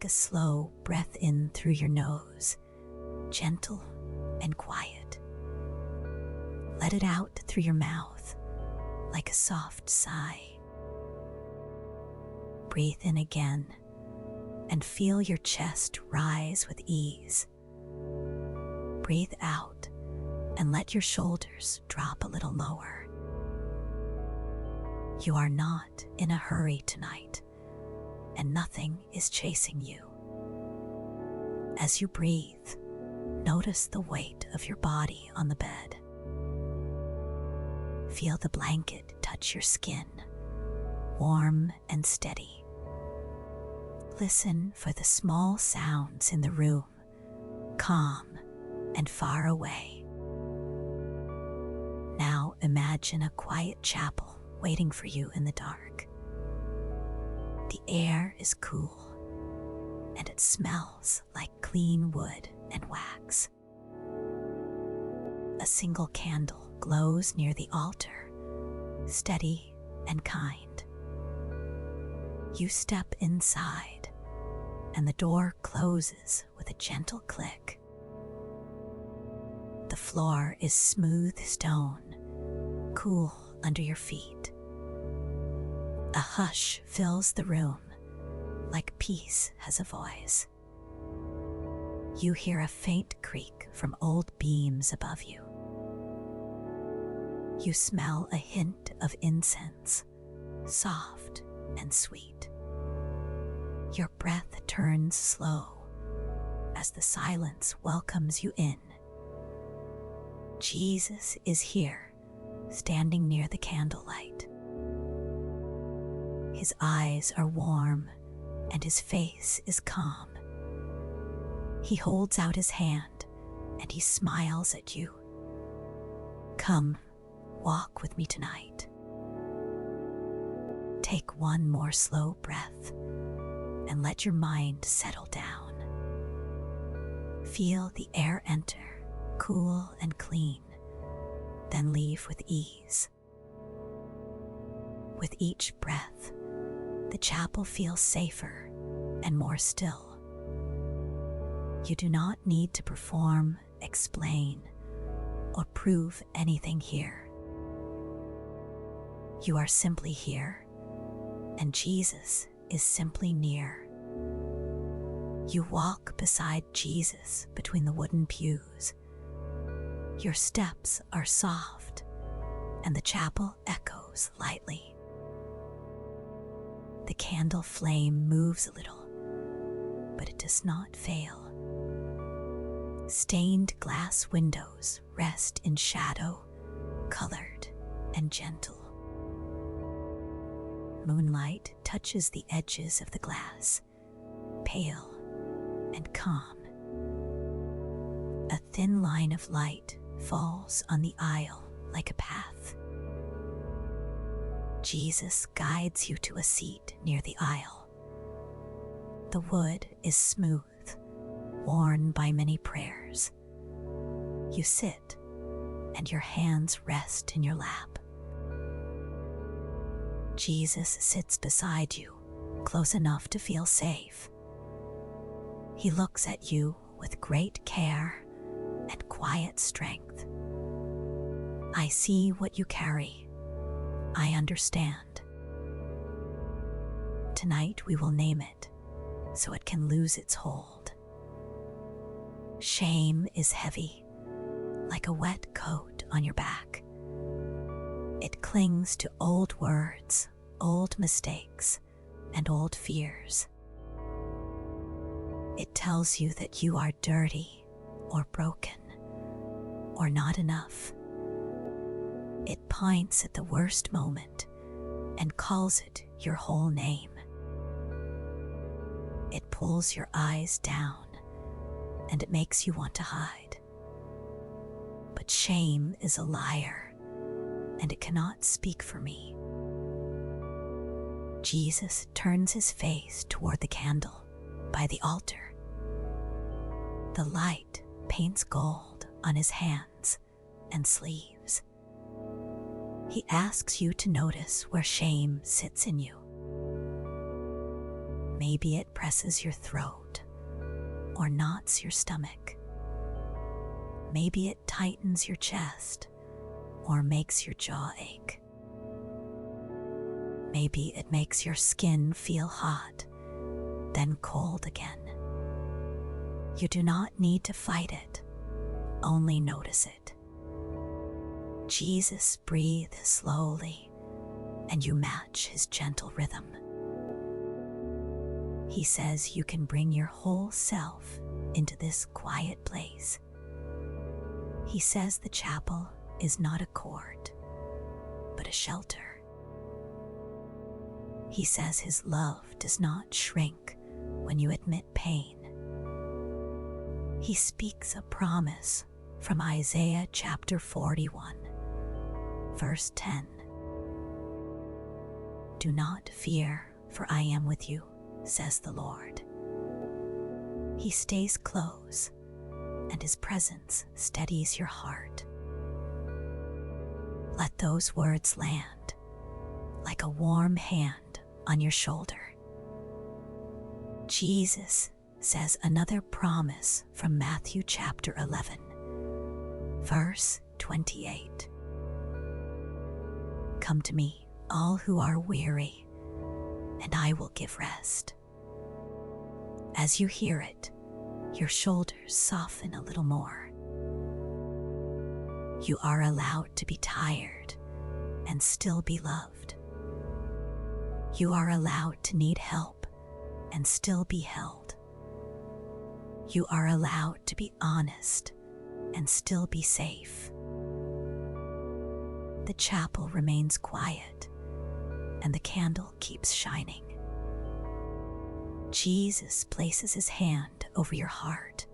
Take a slow breath in through your nose, gentle and quiet. Let it out through your mouth like a soft sigh. Breathe in again and feel your chest rise with ease. Breathe out and let your shoulders drop a little lower. You are not in a hurry tonight, and nothing is chasing you. As you breathe, notice the weight of your body on the bed. Feel the blanket touch your skin, warm and steady. Listen for the small sounds in the room, calm and far away. Now imagine a quiet chapel waiting for you in the dark. The air is cool, and it smells like clean wood and wax. A single candle glows near the altar, steady and kind. You step inside, and the door closes with a gentle click. The floor is smooth stone, cool under your feet. A hush fills the room, like peace has a voice. You hear a faint creak from old beams above you. You smell a hint of incense, soft and sweet. Your breath turns slow as the silence welcomes you in. Jesus is here, standing near the candlelight. His eyes are warm and his face is calm. He holds out his hand and he smiles at you. Come, walk with me tonight. Take one more slow breath and let your mind settle down. Feel the air enter, cool and clean, then leave with ease. With each breath, the chapel feels safer and more still. You do not need to perform, explain, or prove anything here. You are simply here, and Jesus is simply near. You walk beside Jesus between the wooden pews. Your steps are soft, and the chapel echoes lightly. The candle flame moves a little, but it does not fail. Stained glass windows rest in shadow, colored and gentle. Moonlight touches the edges of the glass, pale and calm. A thin line of light falls on the aisle like a path. Jesus guides you to a seat near the aisle. The wood is smooth, worn by many prayers. You sit, and your hands rest in your lap. Jesus sits beside you, close enough to feel safe. He looks at you with great care and quiet strength. I see what you carry. I understand. Tonight we will name it, so it can lose its hold. Shame is heavy, like a wet coat on your back. It clings to old words, old mistakes, and old fears. It tells you that you are dirty or broken or not enough. It points at the worst moment and calls it your whole name. It pulls your eyes down and it makes you want to hide. But shame is a liar and it cannot speak for me. Jesus turns his face toward the candle by the altar. The light paints gold on his hands and sleeves. He asks you to notice where shame sits in you. Maybe it presses your throat or knots your stomach. Maybe it tightens your chest or makes your jaw ache. Maybe it makes your skin feel hot, then cold again. You do not need to fight it, only notice it. Jesus breathes slowly, and you match his gentle rhythm. He says you can bring your whole self into this quiet place. He says the chapel is not a court, but a shelter. He says his love does not shrink when you admit pain. He speaks a promise from Isaiah chapter 41, verse 10. Do not fear, for I am with you, says the Lord. He stays close, and his presence steadies your heart. Let those words land like a warm hand on your shoulder. Jesus says another promise from Matthew chapter 11, verse 28. Come to me, all who are weary, and I will give rest. As you hear it, your shoulders soften a little more. You are allowed to be tired and still be loved. You are allowed to need help and still be held. You are allowed to be honest and still be safe. The chapel remains quiet and the candle keeps shining. Jesus places his hand over your heart,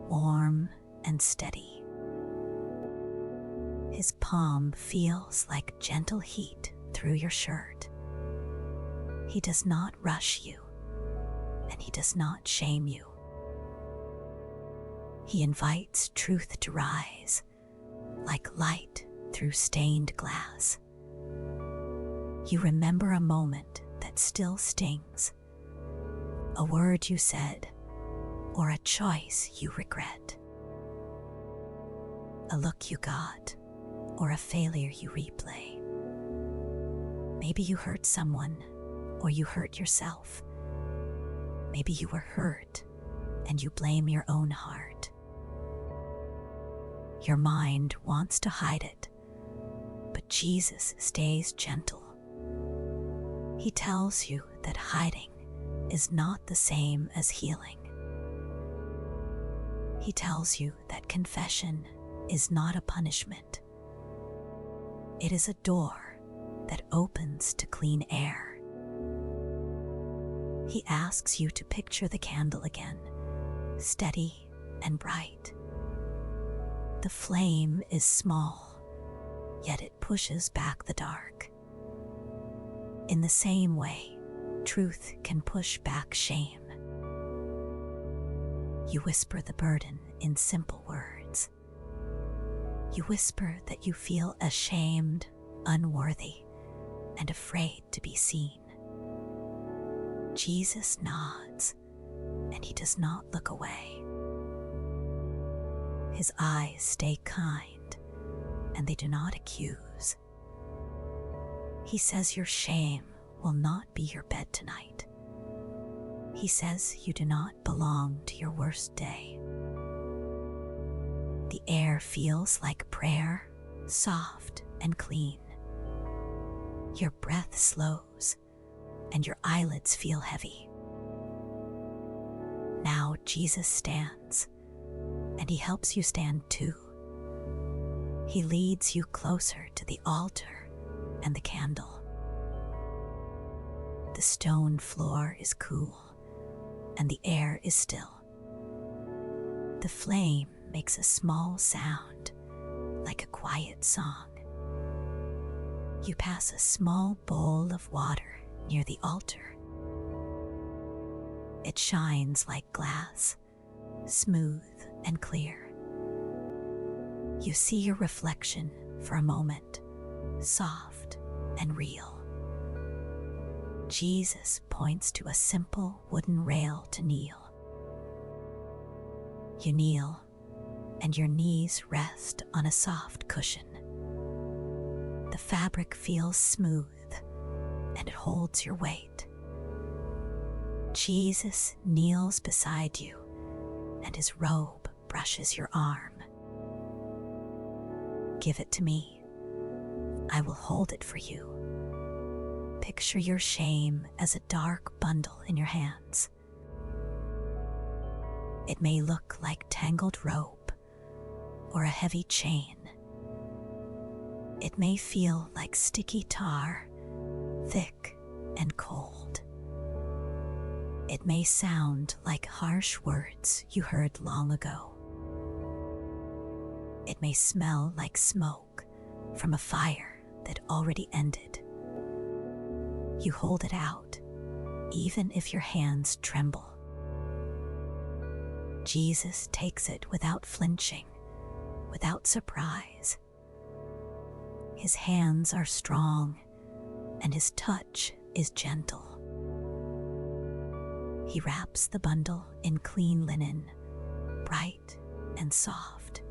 warm and steady. His palm feels like gentle heat through your shirt. He does not rush you, and he does not shame you. He invites truth to rise, like light through stained glass. You remember a moment that still stings, a word you said, or a choice you regret, a look you got, or a failure you replay. Maybe you hurt someone, or you hurt yourself. Maybe you were hurt, and you blame your own heart. Your mind wants to hide it, but Jesus stays gentle. He tells you that hiding is not the same as healing. He tells you that confession is not a punishment. It is a door that opens to clean air. He asks you to picture the candle again, steady and bright. The flame is small, yet it pushes back the dark. In the same way, truth can push back shame. You whisper the burden in simple words. You whisper that you feel ashamed, unworthy, and afraid to be seen. Jesus nods, and he does not look away. His eyes stay kind, and they do not accuse. He says your shame will not be your bed tonight. He says you do not belong to your worst day. The air feels like prayer, soft and clean. Your breath slows, and your eyelids feel heavy. Now Jesus stands, and he helps you stand too. He leads you closer to the altar and the candle. The stone floor is cool, and the air is still. The flame makes a small sound, like a quiet song. You pass a small bowl of water near the altar. It shines like glass, smooth and clear. You see your reflection for a moment, soft and real. Jesus points to a simple wooden rail to kneel. You kneel, and your knees rest on a soft cushion. The fabric feels smooth, and it holds your weight. Jesus kneels beside you, and his robe brushes your arm. Give it to me. I will hold it for you. Picture your shame as a dark bundle in your hands. It may look like tangled rope or a heavy chain. It may feel like sticky tar, thick and cold. It may sound like harsh words you heard long ago. It may smell like smoke from a fire that already ended. You hold it out, even if your hands tremble. Jesus takes it without flinching, without surprise. His hands are strong, and his touch is gentle. He wraps the bundle in clean linen, bright and soft.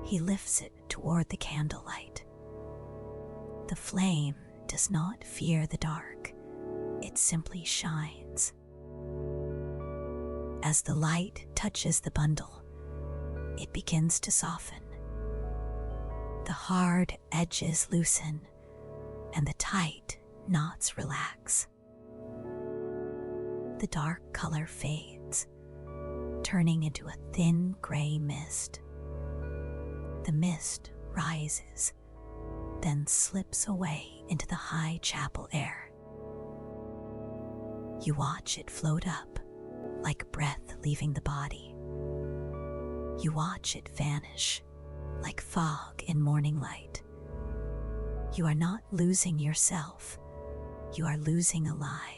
He lifts it toward the candlelight. The flame does not fear the dark, it simply shines. As the light touches the bundle, it begins to soften. The hard edges loosen, and the tight knots relax. The dark color fades, turning into a thin gray mist. The mist rises, then slips away into the high chapel air. You watch it float up, like breath leaving the body. You watch it vanish, like fog in morning light. You are not losing yourself, you are losing a lie.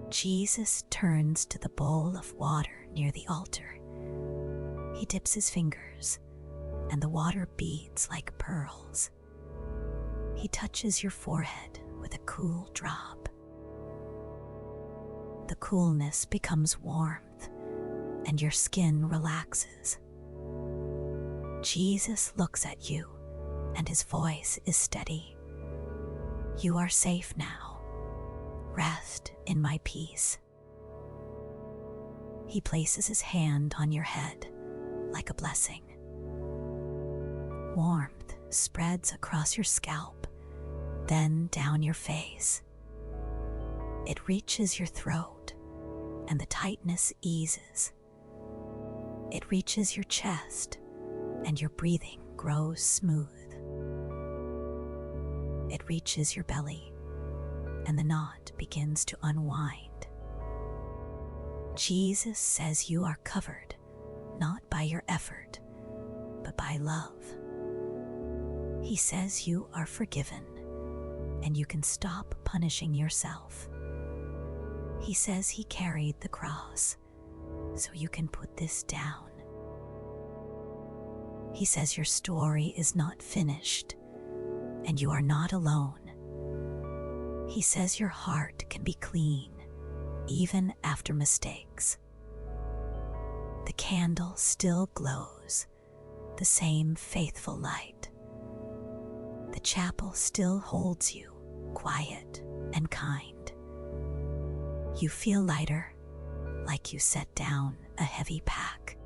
Jesus turns to the bowl of water near the altar. He dips his fingers, and the water beads like pearls. He touches your forehead with a cool drop. The coolness becomes warmth, and your skin relaxes. Jesus looks at you, and his voice is steady. You are safe now. Rest in my peace. He places his hand on your head like a blessing. Warmth spreads across your scalp, then down your face. It reaches your throat, and the tightness eases. It reaches your chest, and your breathing grows smooth. It reaches your belly, and the knot begins to unwind. Jesus says you are covered, not by your effort, but by love. He says you are forgiven, and you can stop punishing yourself. He says he carried the cross, so you can put this down. He says your story is not finished, and you are not alone. He says your heart can be clean, even after mistakes. The candle still glows, the same faithful light. The chapel still holds you, quiet and kind. You feel lighter, like you set down a heavy pack.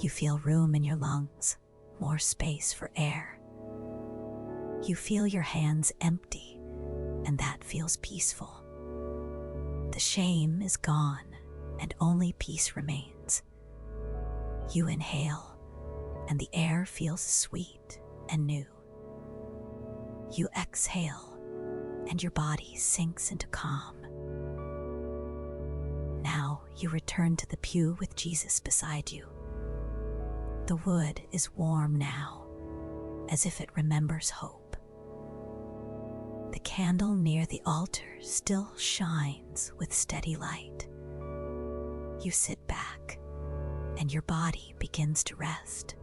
You feel room in your lungs, more space for air. You feel your hands empty, and that feels peaceful. The shame is gone, and only peace remains. You inhale, and the air feels sweet and new. You exhale, and your body sinks into calm. Now you return to the pew with Jesus beside you. The wood is warm now, as if it remembers hope. The candle near the altar still shines with steady light. You sit back, and your body begins to rest.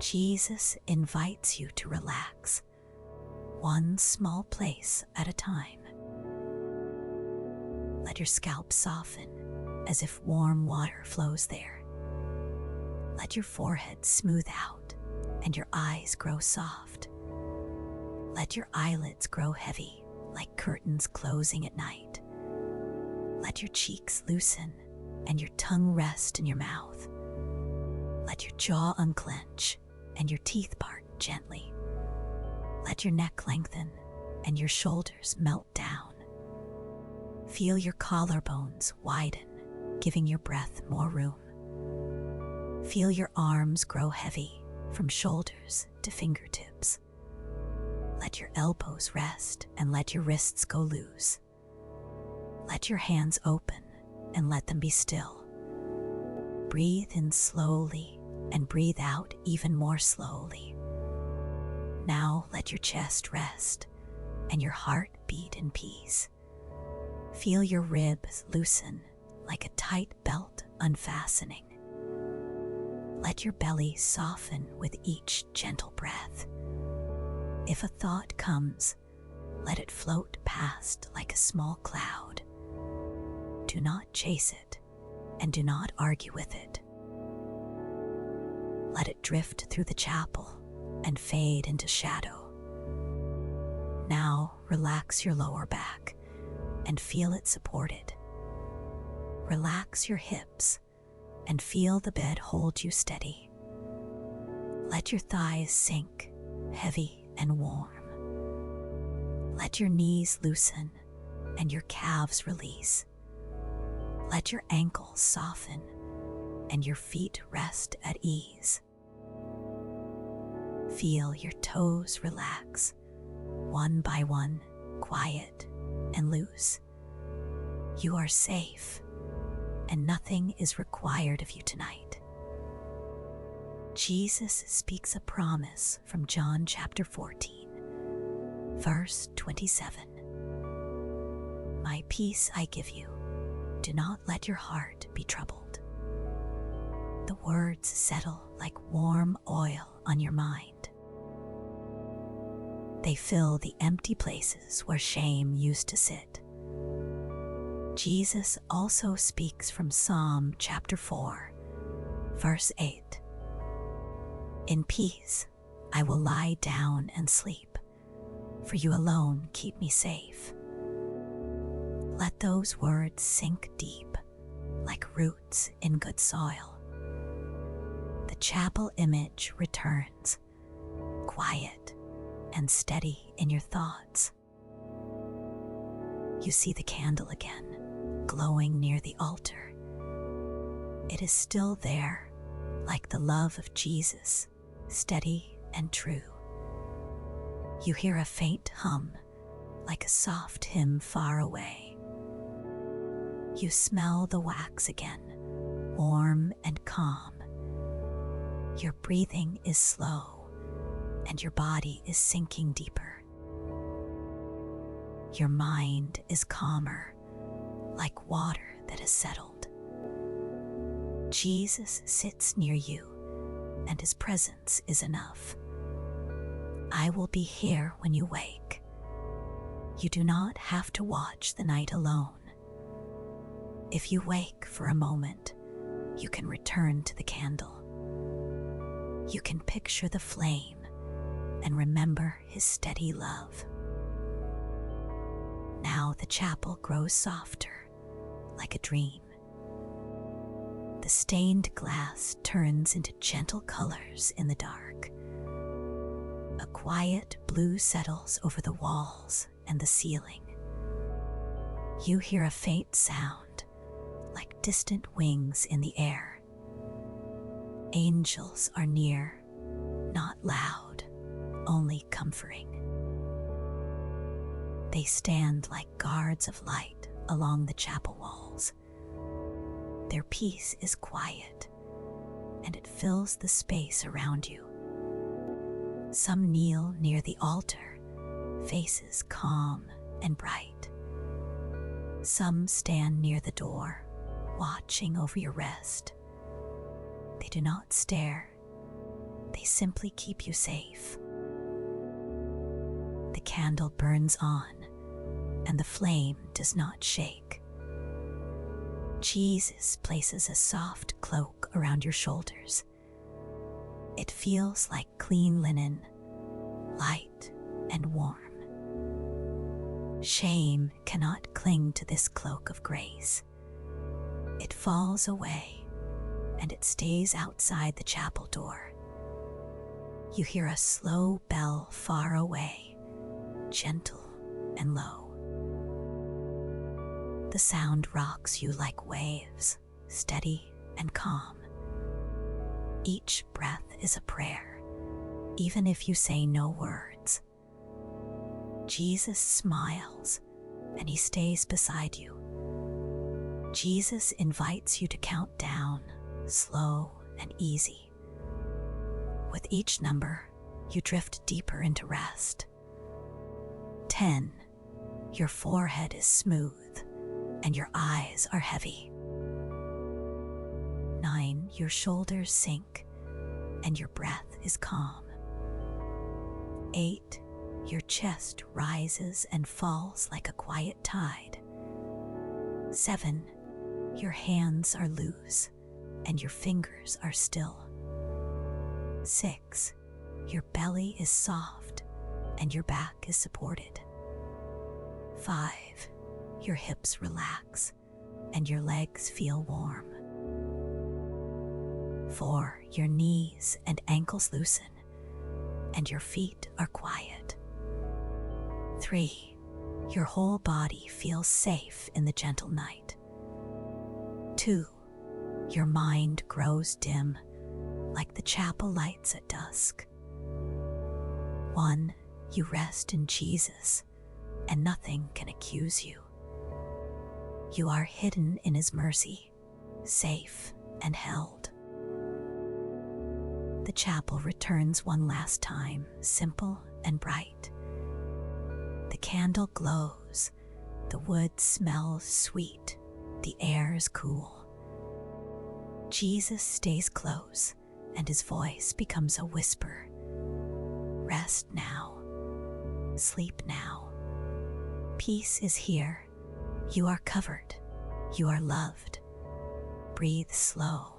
Jesus invites you to relax, one small place at a time. Let your scalp soften as if warm water flows there. Let your forehead smooth out and your eyes grow soft. Let your eyelids grow heavy like curtains closing at night. Let your cheeks loosen and your tongue rest in your mouth. Let your jaw unclench and your teeth part gently. Let your neck lengthen and your shoulders melt down. Feel your collarbones widen, giving your breath more room. Feel your arms grow heavy from shoulders to fingertips. Let your elbows rest and let your wrists go loose. Let your hands open and let them be still. Breathe in slowly and breathe out even more slowly. Now let your chest rest and your heart beat in peace. Feel your ribs loosen like a tight belt unfastening. Let your belly soften with each gentle breath. If a thought comes, let it float past like a small cloud. Do not chase it and do not argue with it. Let it drift through the chapel and fade into shadow. Now relax your lower back and feel it supported. Relax your hips and feel the bed hold you steady. Let your thighs sink, heavy and warm. Let your knees loosen and your calves release. Let your ankles soften and your feet rest at ease. Feel your toes relax, one by one, quiet and loose. You are safe, and nothing is required of you tonight. Jesus speaks a promise from John chapter 14, verse 27. My peace I give you. Do not let your heart be troubled. The words settle like warm oil on your mind. They fill the empty places where shame used to sit. Jesus also speaks from Psalm chapter 4, verse 8. In peace I will lie down and sleep, for you alone keep me safe. Let those words sink deep, like roots in good soil. The chapel image returns, quiet and steady in your thoughts. You see the candle again, glowing near the altar. It is still there, like the love of Jesus, steady and true. You hear a faint hum, like a soft hymn far away. You smell the wax again, warm and calm. Your breathing is slow, and your body is sinking deeper. Your mind is calmer, like water that has settled. Jesus sits near you, and his presence is enough. I will be here when you wake. You do not have to watch the night alone. If you wake for a moment, you can return to the candle. You can picture the flame and remember his steady love. Now the chapel grows softer, like a dream. The stained glass turns into gentle colors in the dark. A quiet blue settles over the walls and the ceiling. You hear a faint sound, like distant wings in the air. Angels are near, not loud, only comforting. They stand like guards of light along the chapel walls. Their peace is quiet, and it fills the space around you. Some kneel near the altar, faces calm and bright. Some stand near the door, watching over your rest. They do not stare, they simply keep you safe. The candle burns on, and the flame does not shake. Jesus places a soft cloak around your shoulders. It feels like clean linen, light and warm. Shame cannot cling to this cloak of grace. It falls away, and it stays outside the chapel door. You hear a slow bell far away, gentle and low. The sound rocks you like waves, steady and calm. Each breath is a prayer, even if you say no words. Jesus smiles, and he stays beside you. Jesus invites you to count down, slow and easy. With each number, you drift deeper into rest. 10. Your forehead is smooth, and your eyes are heavy. 9. Your shoulders sink, and your breath is calm. 8. Your chest rises and falls like a quiet tide. 7. Your hands are loose, and your fingers are still. 6. Your belly is soft, and your back is supported. 5. Your hips relax, and your legs feel warm. 4. Your knees and ankles loosen, and your feet are quiet. 3. Your whole body feels safe in the gentle night. 2. Your mind grows dim, like the chapel lights at dusk. 1. You rest in Jesus, and nothing can accuse you. You are hidden in his mercy, safe and held. The chapel returns one last time, simple and bright. The candle glows, the wood smells sweet, the air is cool. Jesus stays close, and his voice becomes a whisper. Rest now, sleep now. Peace is here. You are covered. You are loved. Breathe slow.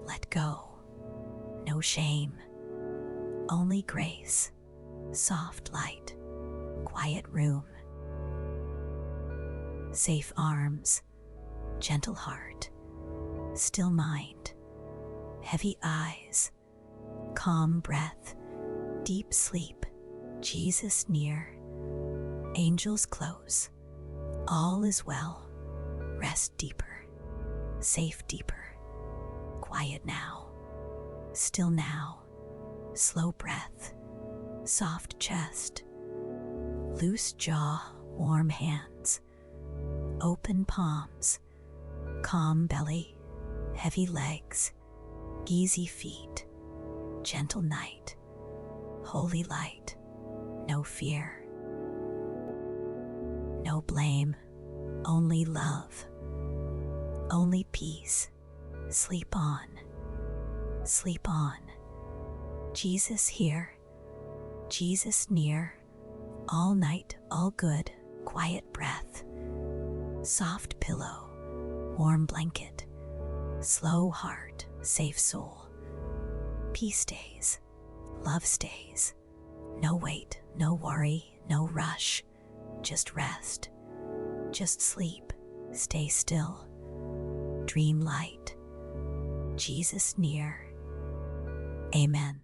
Let go. No shame. Only grace. Soft light. Quiet room. Safe arms. Gentle heart. Still mind. Heavy eyes. Calm breath. Deep sleep. Jesus near. Angels close. All is well. Rest deeper. Safe deeper. Quiet now. Still now. Slow breath. Soft chest. Loose jaw, warm hands. Open palms. Calm belly. Heavy legs. Easy feet. Gentle night. Holy light. No fear. No blame, only love, only peace. Sleep on, sleep on. Jesus here, Jesus near, all night, all good, quiet breath. Soft pillow, warm blanket, slow heart, safe soul. Peace stays, love stays. No wait, no worry, no rush. Just rest. Just sleep. Stay still. Dream light. Jesus near. Amen.